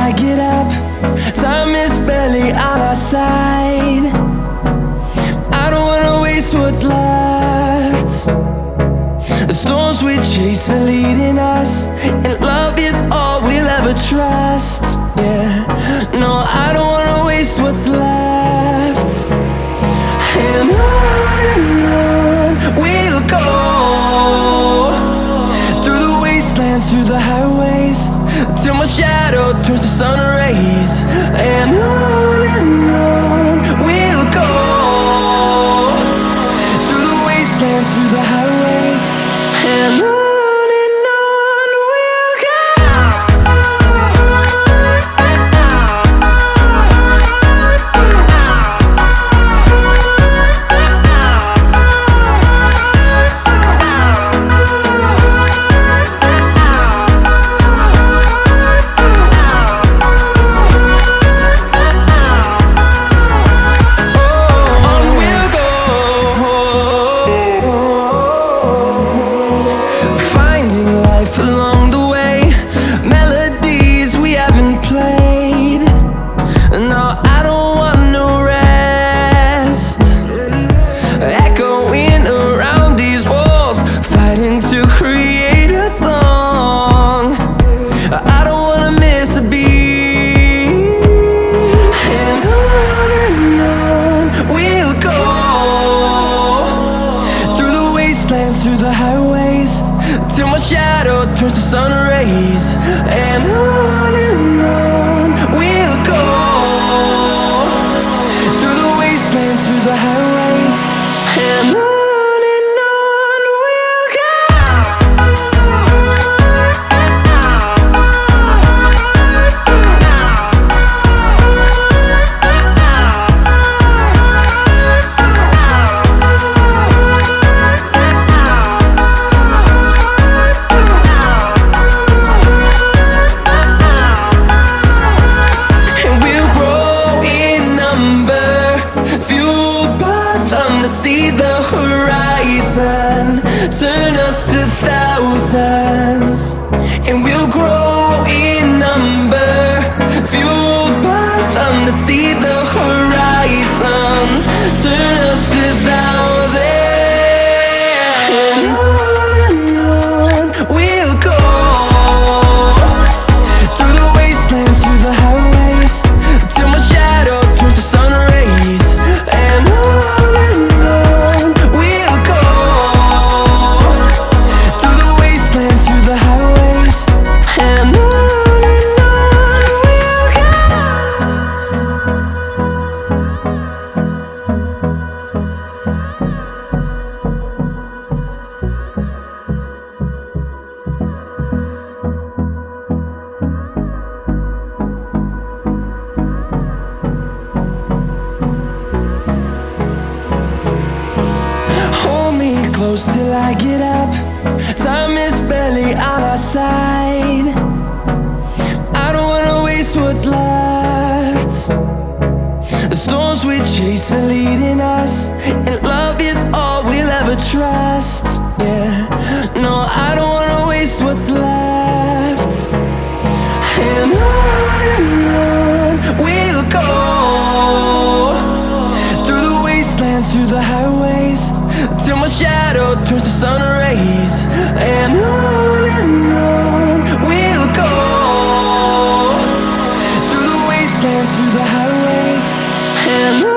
I get up. Time is barely on our side. I don't wanna waste what's left. The storms we chase are leading us, and love is all we'll ever trust. Yeah, no, I don't wanna waste what's left. And on we'll go, through the wastelands, through the highways, till my shadow turns to sun rays. And on we'll go, through the wastelands, through the highways, and on. Through the highways, till my shadow turns to sun rays. And on we'll go, through the wastelands, through the highways, and on we'll go. See the horizon turn us to thousands, and we'll grow in number, fueled by them. To see the horizon turn us to thousands, and on we'll go, through the wastelands, through the highways, till my shadow turns to sun rays. And on close till I get up. Time is barely on our side. I don't wanna waste what's left. The storms we chase are leading us, and love is all we'll ever trust. Yeah, no, I don't wanna waste what's left. And on we'll go, through the wastelands, through the highways, till my shadow turns to sun rays. And on we'll go, through the wastelands, through the highways, and on.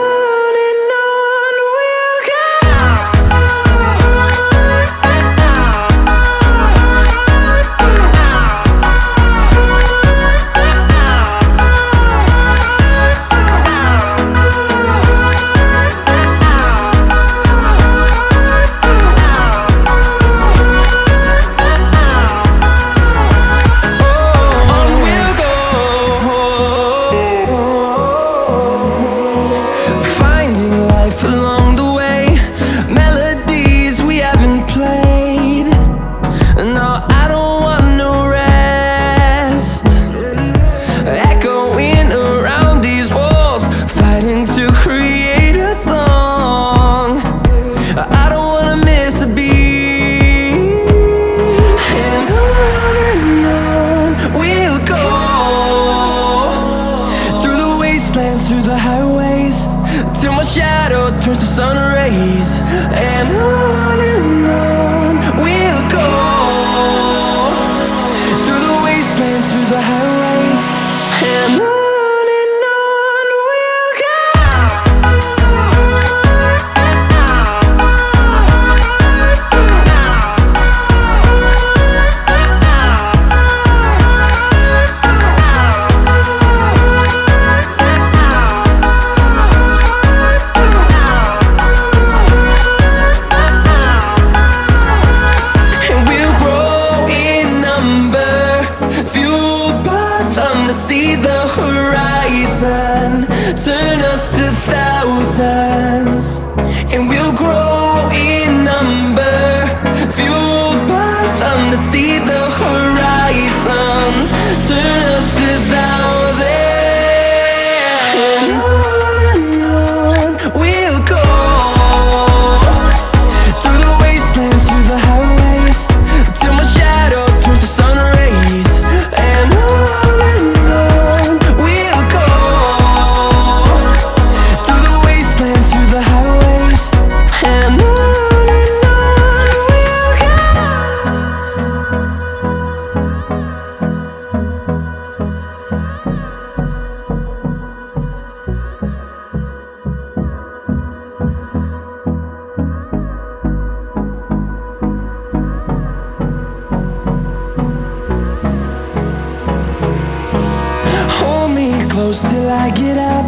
wastelands, through the highways, till my shadow turns to sun rays. And on we'll go, through the wastelands, through the highways, and on we'll go. See the horizon, turn us to thousands, and we'll grow in number, fueled by them to see the horizon, turn us to thousands, and on we'll go, through the wastelands, through the highways, till my shadow turns to sun rays, and on close till I get out.